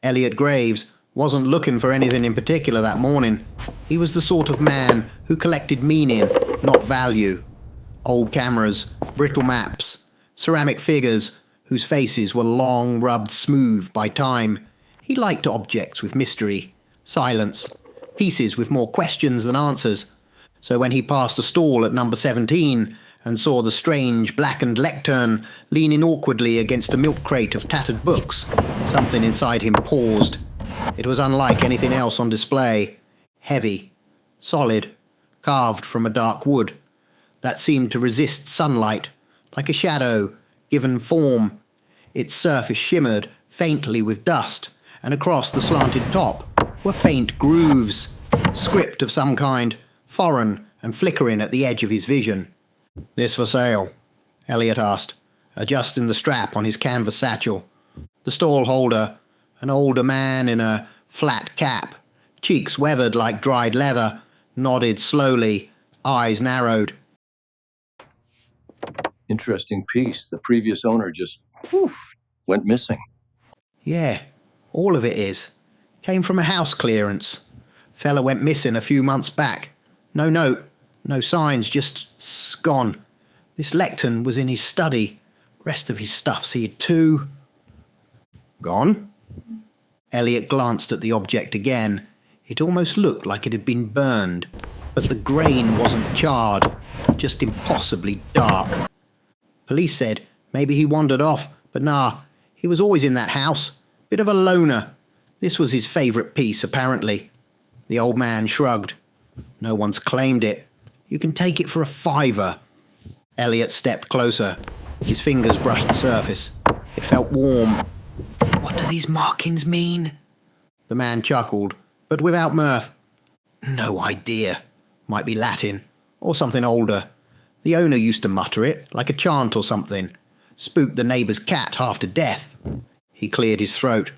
Elliot Graves wasn't looking for anything in particular that morning. He was the sort of man who collected meaning, not value. Old cameras, brittle maps, ceramic figures whose faces were long rubbed smooth by time. He liked objects with mystery, silence, pieces with more questions than answers. So when he passed a stall at number 17 and saw the strange blackened lectern leaning awkwardly against a milk crate of tattered books, something inside him paused. It was unlike anything else on display. Heavy, solid, carved from a dark wood that seemed to resist sunlight, like a shadow, given form. Its surface shimmered faintly with dust, and across the slanted top were faint grooves, script of some kind, foreign and flickering at the edge of his vision. "This for sale?" Elliot asked, adjusting the strap on his canvas satchel. The stall holder, an older man in a flat cap, cheeks weathered like dried leather, nodded slowly, eyes narrowed. Interesting piece. The previous owner just went missing. Yeah, all of it is. Came from a house clearance. Fella went missing a few months back. No note, no signs, just gone. This lectern was in his study. Rest of his stuff's here too. Gone? Elliot glanced at the object again. It almost looked like it had been burned, but the grain wasn't charred, just impossibly dark. Police said maybe he wandered off, but nah, he was always in that house. Bit of a loner. This was his favourite piece, apparently. The old man shrugged. No one's claimed it. You can take it for a $5. Elliot stepped closer. His fingers brushed the surface. It felt warm. "What do these markings mean?" The man chuckled, but without mirth. "No idea. Might be Latin, or something older. The owner used to mutter it, like a chant or something. Spooked the neighbour's cat half to death." He cleared his throat.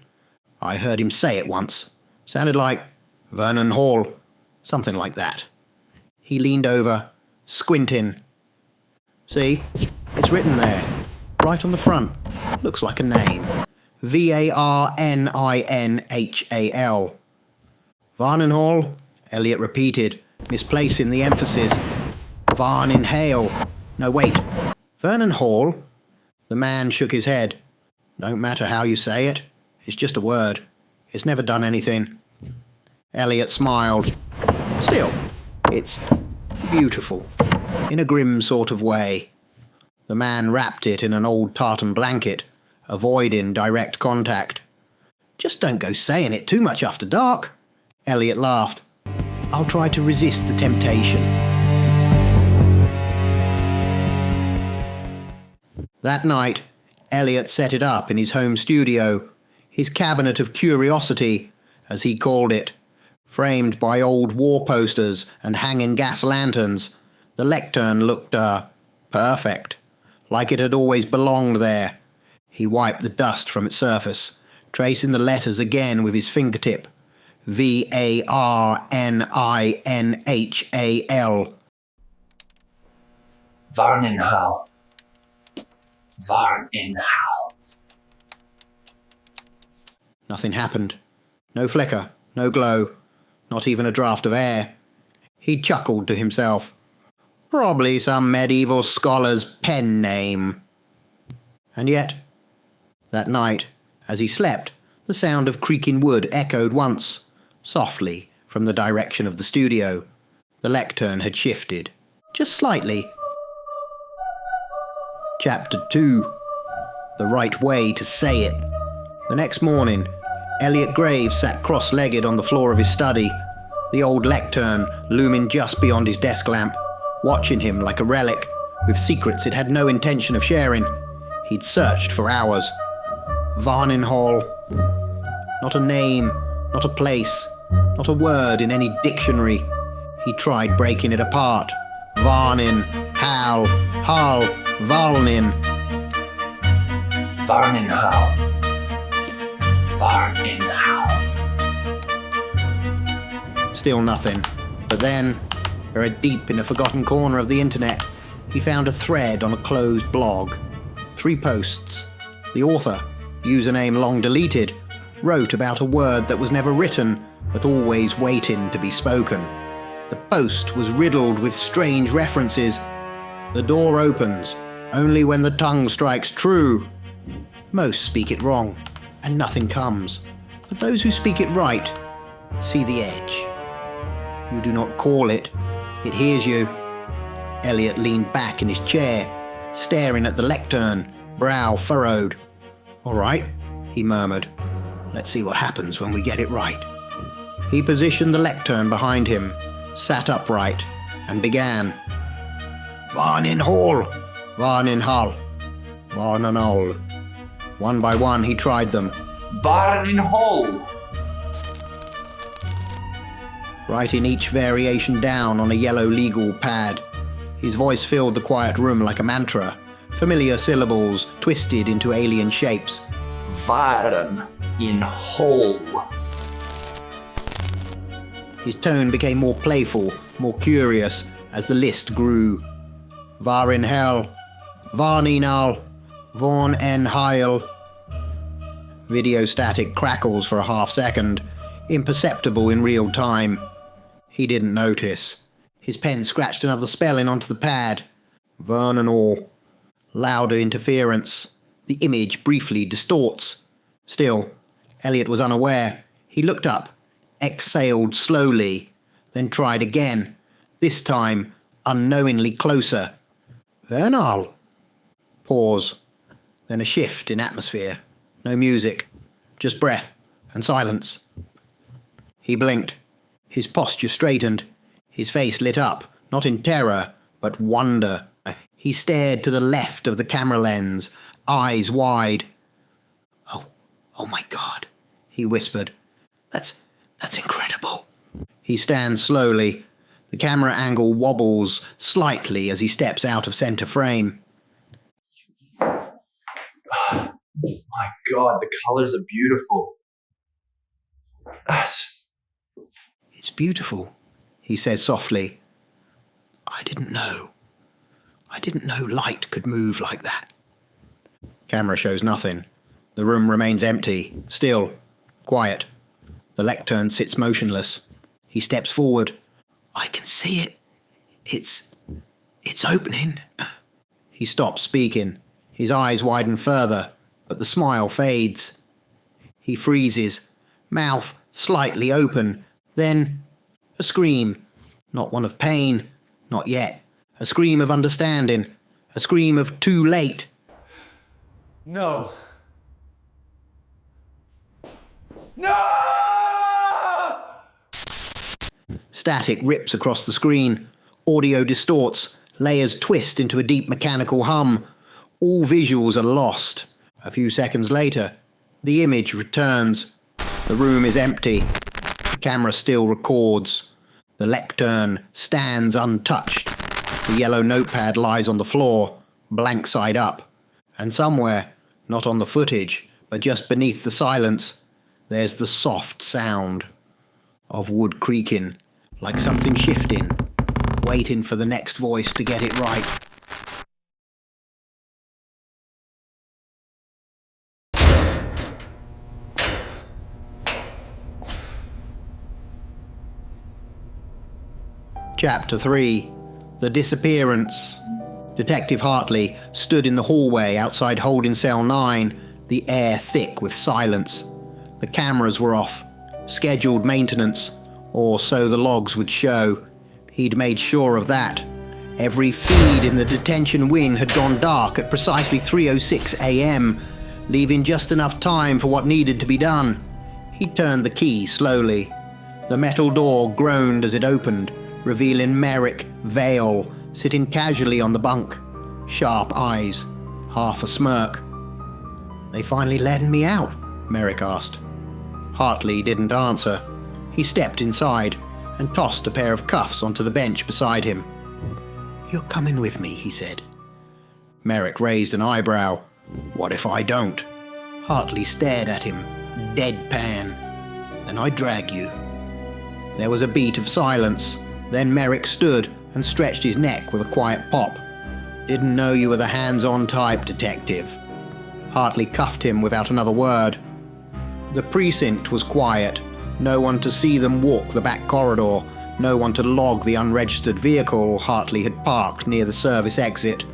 "I heard him say it once. Sounded like Vernon Hall. Something like that." He leaned over, squinting. "See? It's written there. Right on the front. Looks like a name. Varninhal. "Vernon Hall," Elliot repeated, misplacing the emphasis. "Varninhale. No, wait. Vernon Hall?" The man shook his head. "Don't matter how you say it. It's just a word. It's never done anything." Elliot smiled. "Still, it's beautiful, in a grim sort of way." The man wrapped it in an old tartan blanket, avoiding direct contact. "Just don't go saying it too much after dark." Elliot laughed. "I'll try to resist the temptation." That night, Elliot set it up in his home studio, his cabinet of curiosity, as he called it. Framed by old war posters and hanging gas lanterns, the lectern looked, perfect, like it had always belonged there. He wiped the dust from its surface, tracing the letters again with his fingertip. Varninhal. Varninhal. Varninhal. Nothing happened. No flicker, no glow, not even a draught of air. He chuckled to himself. Probably some medieval scholar's pen name. And yet, that night, as he slept, the sound of creaking wood echoed once, softly, from the direction of the studio. The lectern had shifted, just slightly. Chapter 2. The Right Way to Say It. The next morning, Elliot Gray sat cross-legged on the floor of his study, the old lectern looming just beyond his desk lamp, watching him like a relic, with secrets it had no intention of sharing. He'd searched for hours. Varninhal. Not a name, not a place, not a word in any dictionary. He tried breaking it apart. Varnin, Hal, Hal, Valnin. Varninhal. Varninhal. Still nothing. But then, buried deep in a forgotten corner of the internet, he found a thread on a closed blog. 3 posts. The author, username long deleted, wrote about a word that was never written, but always waiting to be spoken. The post was riddled with strange references. The door opens only when the tongue strikes true. Most speak it wrong, and nothing comes. But those who speak it right see the edge. You do not call it, it hears you. Elliot leaned back in his chair, staring at the lectern, brow furrowed. "All right," he murmured. "Let's see what happens when we get it right." He positioned the lectern behind him, sat upright, and began. "Varnin Hall, Varnin Hall, Varnin Hall." One by one he tried them. Varnin Hall. Writing each variation down on a yellow legal pad. His voice filled the quiet room like a mantra, familiar syllables twisted into alien shapes. Varn in Hall. His tone became more playful, more curious, as the list grew. Varin Hell, Varninal, Vorn en Heil. Video static crackles for a half second, imperceptible in real time. He didn't notice. His pen scratched another spelling onto the pad. Vernonor. Louder interference. The image briefly distorts. Still, Elliot was unaware. He looked up, exhaled slowly, then tried again, this time unknowingly closer. Vernal. Pause. Then a shift in atmosphere. No music, just breath and silence. He blinked. His posture straightened. His face lit up, not in terror, but wonder. He stared to the left of the camera lens, eyes wide. Oh my God, he whispered. That's incredible. He stands slowly. The camera angle wobbles slightly as he steps out of center frame. My God, the colors are beautiful. It's beautiful, he says softly. I didn't know light could move like that. Camera shows nothing. The room remains empty, still, quiet. The lectern sits motionless. He steps forward. I can see it. It's opening. He stops speaking. His eyes widen further, but the smile fades. He freezes, mouth slightly open, then a scream. Not one of pain, not yet. A scream of understanding, a scream of too late. No. No! Static rips across the screen. Audio distorts. Layers twist into a deep mechanical hum. All visuals are lost. A few seconds later, the image returns. The room is empty. The camera still records. The lectern stands untouched. The yellow notepad lies on the floor, blank side up. And somewhere, not on the footage, but just beneath the silence, there's the soft sound of wood creaking, like something shifting, waiting for the next voice to get it right. Chapter 3. The Disappearance. Detective Hartley stood in the hallway outside holding cell 9, the air thick with silence. The cameras were off. Scheduled maintenance, or so the logs would show. He'd made sure of that. Every feed in the detention wing had gone dark at precisely 3:06 a.m., leaving just enough time for what needed to be done. He turned the key slowly. The metal door groaned as it opened, revealing Merrick Vale sitting casually on the bunk. Sharp eyes, half a smirk. They finally let me out? Merrick asked. Hartley didn't answer. He stepped inside and tossed a pair of cuffs onto the bench beside him. You're coming with me, he said. Merrick raised an eyebrow. What if I don't? Hartley stared at him, deadpan. Then I drag you. There was a beat of silence. Then Merrick stood and stretched his neck with a quiet pop. Didn't know you were the hands-on type, detective. Hartley cuffed him without another word. The precinct was quiet. No one to see them walk the back corridor. No one to log the unregistered vehicle Hartley had parked near the service exit.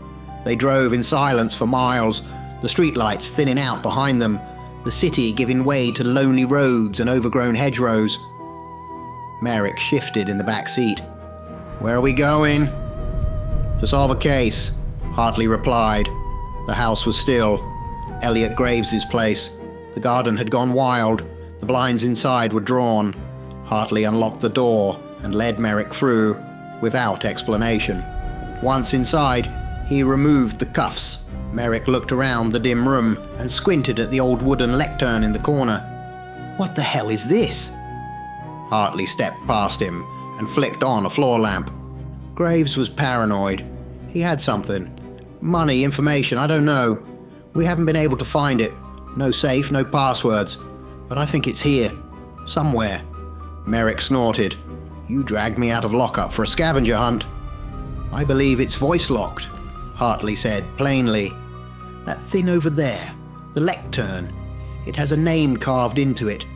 They drove in silence for miles, the streetlights thinning out behind them, the city giving way to lonely roads and overgrown hedgerows. Merrick shifted in the back seat. "Where are we going?" "To solve a case," Hartley replied. The house was still. Elliot Graves' place. The garden had gone wild. The blinds inside were drawn. Hartley unlocked the door and led Merrick through, without explanation. Once inside, he removed the cuffs. Merrick looked around the dim room and squinted at the old wooden lectern in the corner. "What the hell is this?" Hartley stepped past him and flicked on a floor lamp. Graves was paranoid. He had something. Money, information, I don't know. We haven't been able to find it. No safe, no passwords. But I think it's here. Somewhere. Merrick snorted. "You dragged me out of lockup for a scavenger hunt." "I believe it's voice-locked," Hartley said plainly. "That thing over there, the lectern, it has a name carved into it.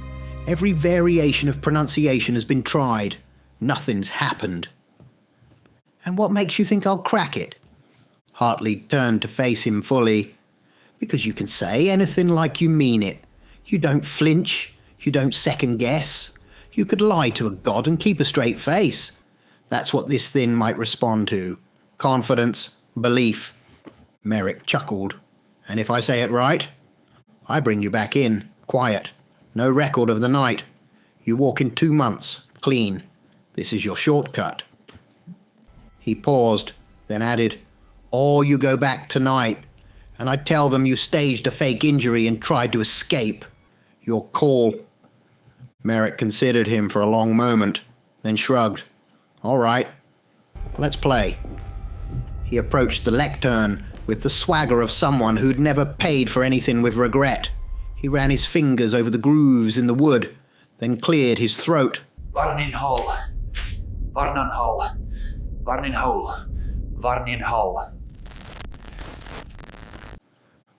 Every variation of pronunciation has been tried. Nothing's happened." "And what makes you think I'll crack it?" Hartley turned to face him fully. "Because you can say anything like you mean it. You don't flinch. You don't second guess. You could lie to a god and keep a straight face. That's what this thing might respond to. Confidence, belief." Merrick chuckled. "And if I say it right? I bring you back in, quiet. No record of the night. You walk in 2 months, clean. This is your shortcut." He paused, then added, "Or you go back tonight, and I tell them you staged a fake injury and tried to escape. Your call." Merrick considered him for a long moment, then shrugged. "All right, let's play." He approached the lectern with the swagger of someone who'd never paid for anything with regret. He ran his fingers over the grooves in the wood, then cleared his throat. Varnin Hall. Varnan Hall. Varnin Hall. Varnin Hall.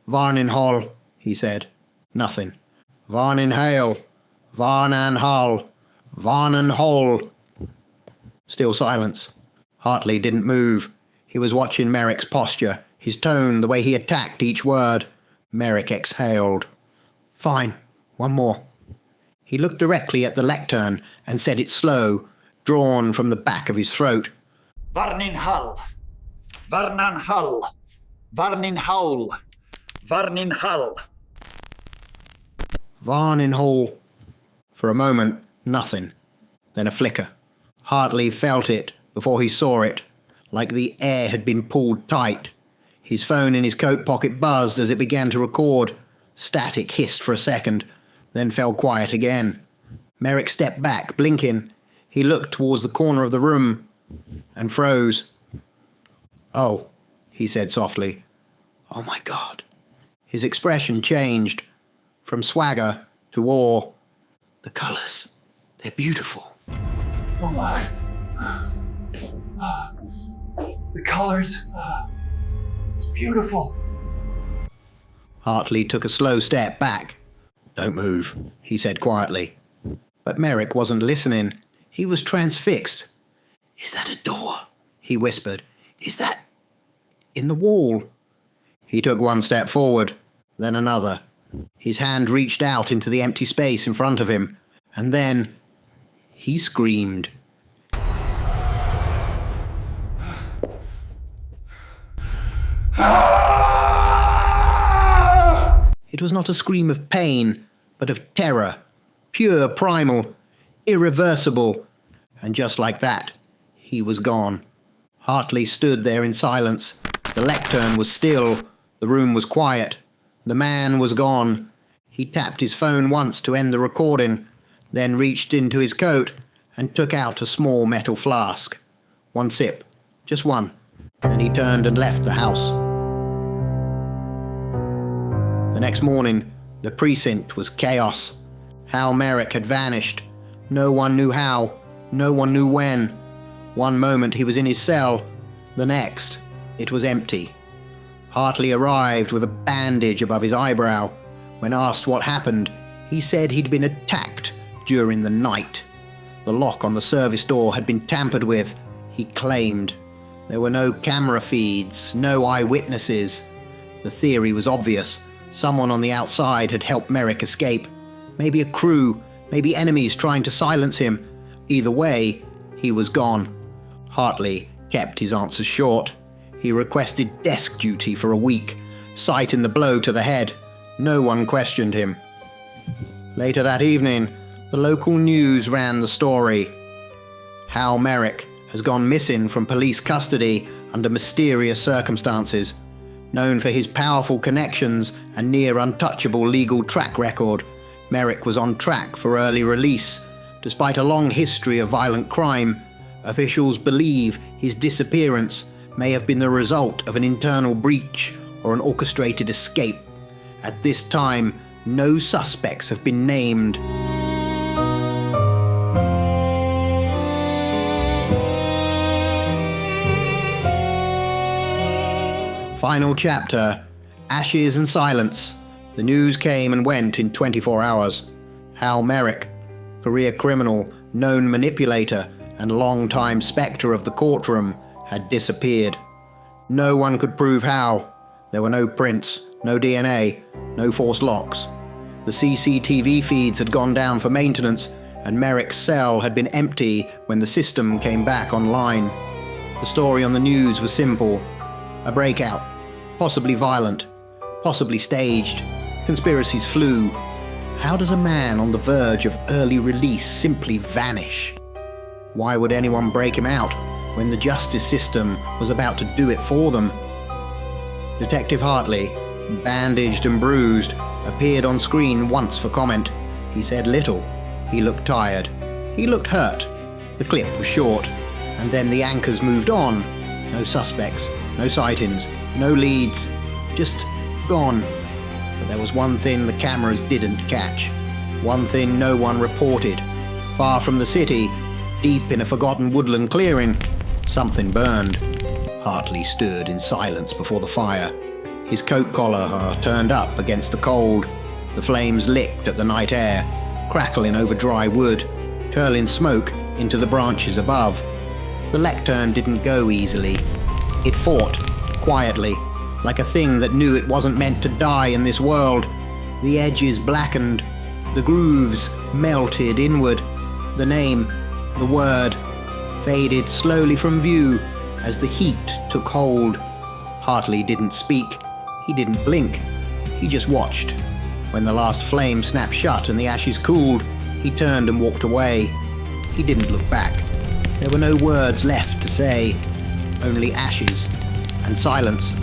"Varnin Hall," he said. Nothing. "Varnin Hale. Varnan Hall. Varnan Hall." Still silence. Hartley didn't move. He was watching Merrick's posture, his tone, the way he attacked each word. Merrick exhaled. "Fine. One more." He looked directly at the lectern and said it slow, drawn from the back of his throat. Varnin Hall. Varnan Hall. Varnin Hall. Varnin Hall. "Varnin Hall." For a moment, nothing. Then a flicker. Hartley felt it before he saw it, like the air had been pulled tight. His phone in his coat pocket buzzed as it began to record. Static hissed for a second, then fell quiet again. Merrick stepped back, blinking. He looked towards the corner of the room and froze. "Oh," he said softly. "Oh my God." His expression changed from swagger to awe. "The colours, they're beautiful." Oh my. The colors. It's beautiful. Hartley took a slow step back. "Don't move," he said quietly. But Merrick wasn't listening. He was transfixed. "Is that a door?" he whispered. "Is that in the wall?" He took one step forward, then another. His hand reached out into the empty space in front of him, and then he screamed. It was not a scream of pain, but of terror, pure, primal, irreversible, and just like that, he was gone. Hartley stood there in silence. The lectern was still, the room was quiet, the man was gone. He tapped his phone once to end the recording, then reached into his coat and took out a small metal flask. One sip, just one, then he turned and left the house. The next morning, the precinct was chaos. Hal Merrick had vanished. No one knew how, no one knew when. One moment he was in his cell, the next, it was empty. Hartley arrived with a bandage above his eyebrow. When asked what happened, He said he'd been attacked during the night. The lock on the service door had been tampered with, he claimed. There were no camera feeds, no eyewitnesses. The theory was obvious. Someone on the outside had helped Merrick escape. Maybe a crew, maybe enemies trying to silence him. Either way, he was gone. Hartley kept his answers short. He requested desk duty for a week, citing the blow to the head. No one questioned him. Later that evening, the local news ran the story. Hal Merrick has gone missing from police custody under mysterious circumstances. Known for his powerful connections and near untouchable legal track record, Merrick was on track for early release. Despite a long history of violent crime, officials believe his disappearance may have been the result of an internal breach or an orchestrated escape. At this time, no suspects have been named. Final chapter, Ashes and Silence. The news came and went in 24 hours. Hal Merrick, career criminal, known manipulator, and long-time spectre of the courtroom, had disappeared. No one could prove how. There were no prints, no DNA, no forced locks. The CCTV feeds had gone down for maintenance, and Merrick's cell had been empty when the system came back online. The story on the news was simple. A breakout, possibly violent, possibly staged. Conspiracies flew. How does a man on the verge of early release simply vanish? Why would anyone break him out when the justice system was about to do it for them? Detective Hartley, bandaged and bruised, appeared on screen once for comment. He said little. He looked tired. He looked hurt. The clip was short, and then the anchors moved on. No suspects, no sightings, no leads, just gone. But there was one thing the cameras didn't catch. One thing no one reported. Far from the city, deep in a forgotten woodland clearing, something burned. Hartley stood in silence before the fire. His coat collar turned up against the cold. The flames licked at the night air, crackling over dry wood, curling smoke into the branches above. The lectern didn't go easily. It fought, quietly, like a thing that knew it wasn't meant to die in this world. The edges blackened, the grooves melted inward. The name, the word, faded slowly from view as the heat took hold. Hartley didn't speak. He didn't blink. He just watched. When the last flame snapped shut and the ashes cooled, he turned and walked away. He didn't look back. There were no words left to say, only ashes and silence.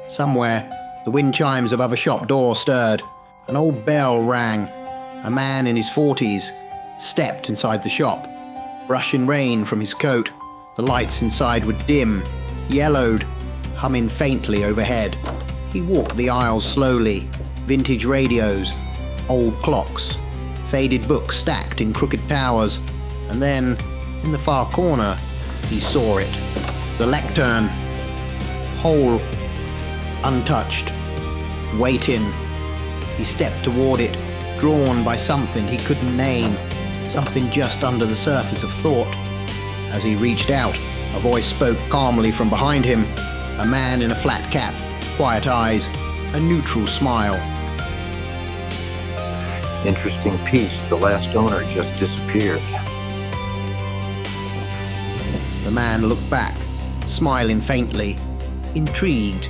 Somewhere, the wind chimes above a shop door stirred. An old bell rang. A man in his 40s stepped inside the shop, brushing rain from his coat. The lights inside were dim, yellowed, humming faintly overhead. He walked the aisles slowly. Vintage radios, old clocks, faded books stacked in crooked towers. And then, in the far corner, he saw it. The lectern. Whole, untouched, waiting. He stepped toward it, drawn by something he couldn't name, something just under the surface of thought. As he reached out, a voice spoke calmly from behind him. A man in a flat cap, quiet eyes, a neutral smile. Interesting piece. The last owner just disappeared. The man looked back, smiling faintly, intrigued,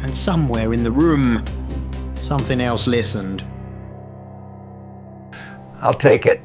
and somewhere in the room, something else listened. I'll take it.